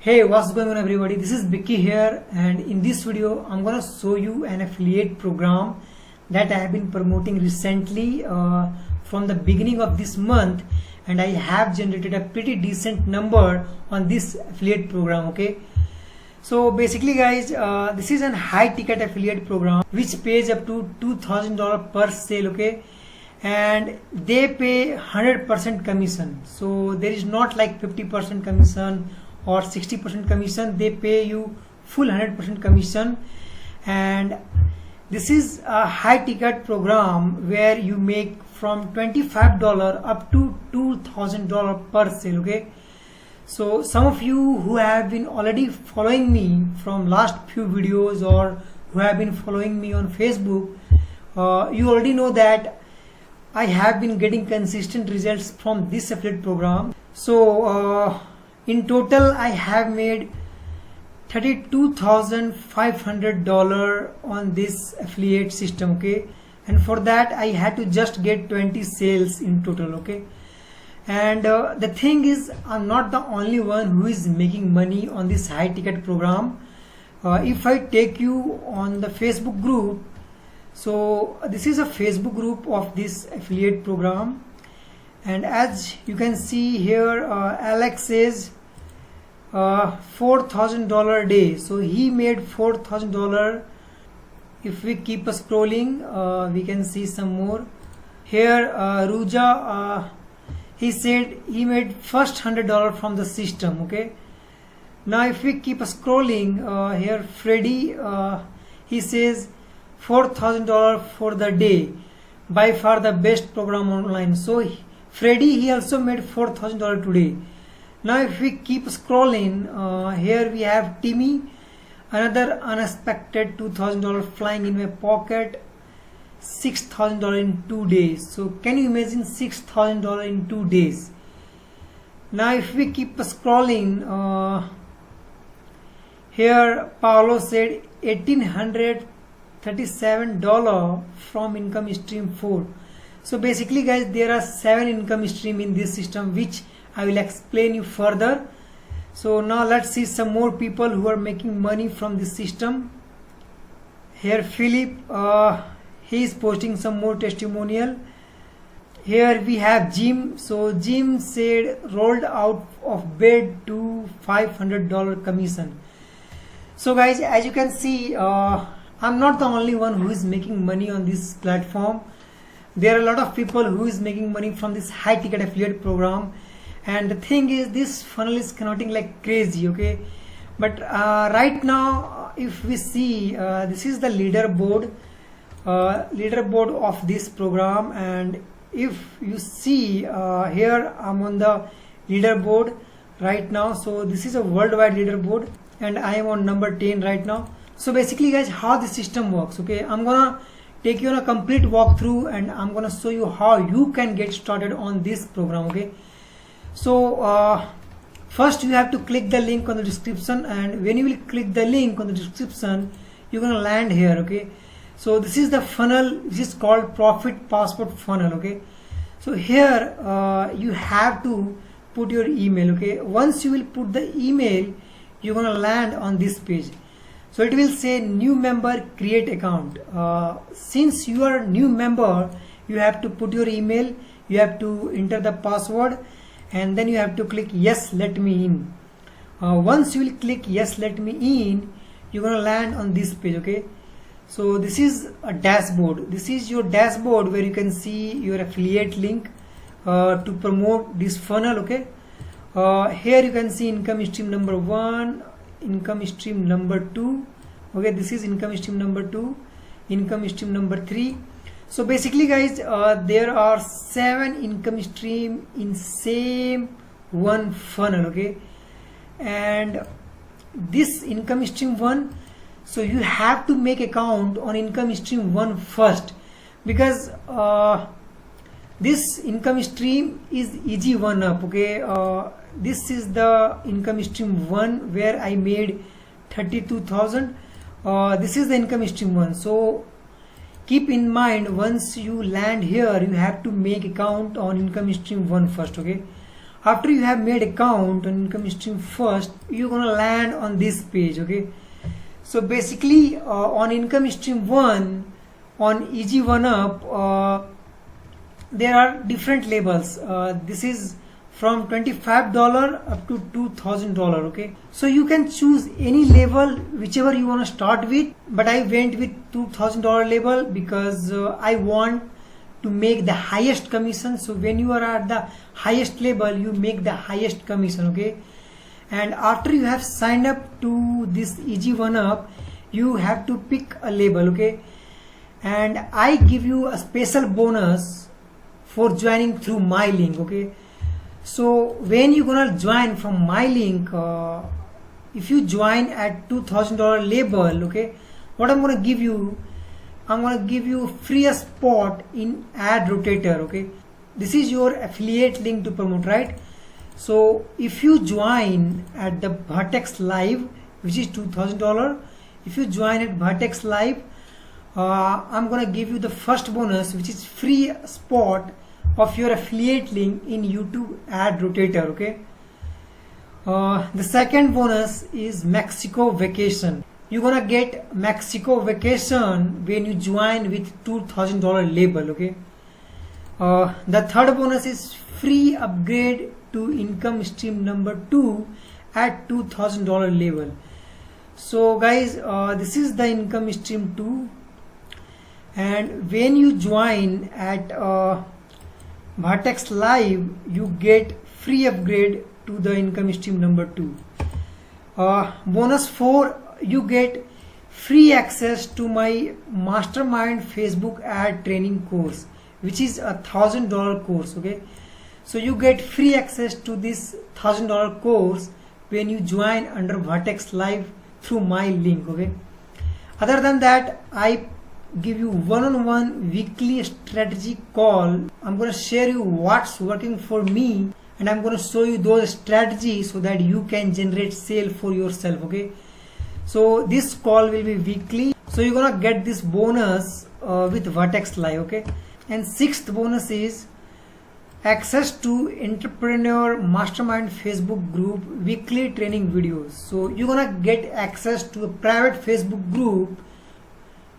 Hey, what's going on everybody? This is Vicky here, and in this video I'm gonna show you an affiliate program that I have been promoting recently from the beginning of this month, and I have generated a pretty decent number on this affiliate program. Okay, so basically guys, this is an high ticket affiliate program which pays up to $2,000 per sale. Okay, and they pay 100% commission, so there is not like 50% commission or 60% commission. They pay you full 100% commission, and this is a high ticket program where you make from $25 up to $2,000 per sale. Okay, so some of you who have been already following me from last few videos or who have been following me on Facebook, you already know that I have been getting consistent results from this affiliate program. So in total I have made $32,500 on this affiliate system. Okay, and for that I had to just get 20 sales in total. Okay, and the thing is, I'm not the only one who is making money on this high ticket program. If I take you on the Facebook group, so this is a Facebook group of this affiliate program, and as you can see here, Alex says $4,000 a day, so he made $4,000. If we keep scrolling, we can see some more here. Ruja, he said he made first $100 from the system. Okay, now if we keep scrolling, here Freddy, he says $4,000 for the day, by far the best program online. So Freddy, he also made $4,000 today. Now if we keep scrolling, here we have Timmy, another unexpected $2,000 flying in my pocket, $6,000 in 2 days. So can you imagine $6,000 in 2 days? Now if we keep scrolling, here Paolo said $1,837 from income stream 4. So basically guys, there are 7 income stream in this system, which I will explain you further. So now let's see some more people who are making money from this system. Here Philip, he is posting some more testimonial. Here we have Jim. So Jim said rolled out of bed to $500 commission. So guys, as you can see, I'm not the only one who is making money on this platform. There are a lot of people who is making money from this high ticket affiliate program, and the thing is, this funnel is converting like crazy. Okay, but right now if we see, this is the leaderboard of this program, and if you see, here I'm on the leaderboard right now. So this is a worldwide leaderboard, and I am on number 10 right now. So basically guys, how the system works, okay, I'm gonna take you on a complete walkthrough, and I'm gonna show you how you can get started on this program. Okay, so first you have to click the link on the description, and when you will click the link on the description, you're gonna land here. Okay, so this is the funnel which is called Profit Passport funnel. Okay, so here you have to put your email. Okay, once you will put the email, you're gonna land on this page. So it will say new member, create account. Since you are a new member, you have to put your email, you have to enter the password, and then you have to click yes, let me in. Once you will click yes, let me in, you're gonna land on this page. Okay, so this is a dashboard. This is your dashboard where you can see your affiliate link to promote this funnel. Okay, here you can see income stream number 1, income stream number 2. Okay, this is income stream number 2, income stream number 3. So basically guys, there are 7 income stream in same one funnel. Okay, and this income stream 1, so you have to make account on income stream 1 first, because this income stream is easy one up. Okay, this is the income stream 1 where I made 32,000. This is the income stream 1. So keep in mind, once you land here, you have to make account on income stream 1 first. Okay, after you have made account on income stream first, you're gonna land on this page. Okay, so basically on income stream 1 on Easy One Up, there are different levels. This is from $25 up to $2,000. Okay, so you can choose any level whichever you want to start with, but I went with $2,000 level because I want to make the highest commission. So when you are at the highest level, you make the highest commission. Okay, and after you have signed up to this Easy One Up, you have to pick a level. Okay, and I give you a special bonus for joining through my link. Okay, so when you're gonna join from my link, if you join at $2,000 level, okay, what I'm gonna give you, I'm gonna give you free spot in ad rotator. Okay, this is your affiliate link to promote, right? So if you join at the Vertex Live, which is $2,000, if you join at Vertex Live, I'm gonna give you the first bonus, which is free spot of your affiliate link in YouTube ad rotator. Okay, the second bonus is Mexico vacation. You're gonna get Mexico vacation when you join with $2,000 label. Okay, the third bonus is free upgrade to income stream number 2 at $2,000 level. So guys, this is the income stream 2, and when you join at Vertex Live, you get free upgrade to the income stream number 2. Bonus 4, you get free access to my mastermind Facebook ad training course, which is a $1,000 course. Okay, so you get free access to this $1,000 course when you join under Vertex Live through my link. Okay, other than that, I give you one-on-one weekly strategy call. I'm going to share you what's working for me, and I'm going to show you those strategies so that you can generate sale for yourself. Okay, so this call will be weekly, so you're going to get this bonus with Vertex Live. Okay, and sixth bonus is access to entrepreneur mastermind Facebook group weekly training videos. So you're going to get access to a private Facebook group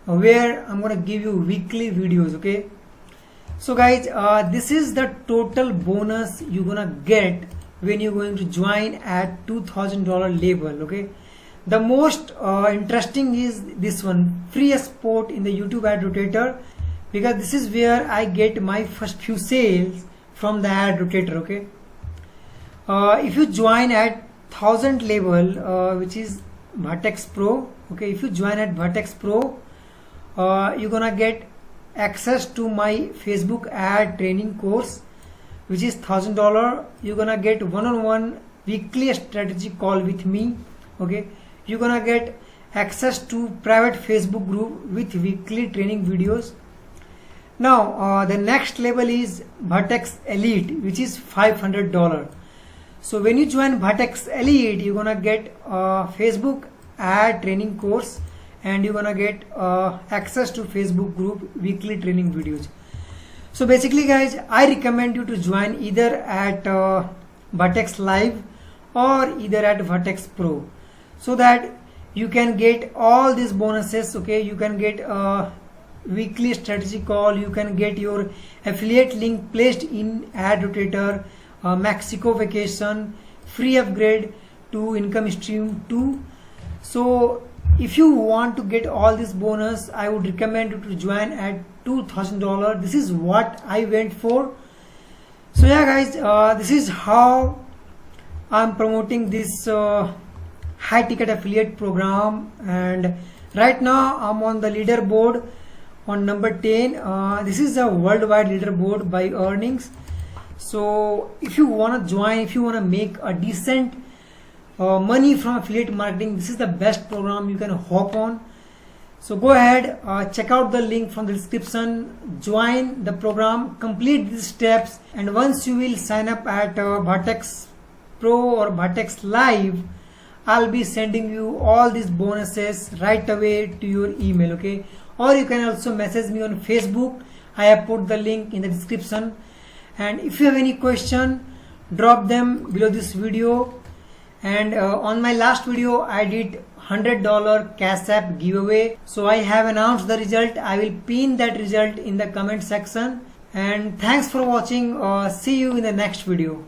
where I'm going to give you weekly videos. Okay, so guys, this is the total bonus you're going to get when you're going to join at $2,000 level. Okay, the most interesting is this one, free spot in the YouTube ad rotator, because this is where I get my first few sales from the ad rotator. Okay, if you join at 1000 level, which is Vertex Pro. Okay, if you join at Vertex Pro, you're gonna get access to my Facebook ad training course, which is $1,000. You're gonna get one-on-one weekly strategy call with me. Okay, you're gonna get access to private Facebook group with weekly training videos. Now the next level is Vertex Elite, which is $500. So when you join Vertex Elite, you're gonna get Facebook ad training course, and you're gonna get access to Facebook group weekly training videos. So basically guys, I recommend you to join either at Vertex Live or either at Vertex Pro, so that you can get all these bonuses. Okay, you can get weekly strategy call, you can get your affiliate link placed in ad rotator, Mexico vacation, free upgrade to income stream 2. So if you want to get all this bonus, I would recommend you to join at $2,000. This is what I went for. So yeah guys, this is how I'm promoting this high ticket affiliate program, and right now I'm on the leaderboard on number 10. This is a worldwide leaderboard by earnings. So if you want to join, if you want to make a decent money from affiliate marketing, this is the best program you can hop on. So go ahead, check out the link from the description, join the program, complete these steps, and once you will sign up at Vertex Pro or Vertex Live, I'll be sending you all these bonuses right away to your email. Okay, or you can also message me on Facebook. I have put the link in the description, and if you have any question, drop them below this video. And on my last video I did $100 Cash App giveaway, so I have announced the result. I will pin that result in the comment section. And thanks for watching. See you in the next video.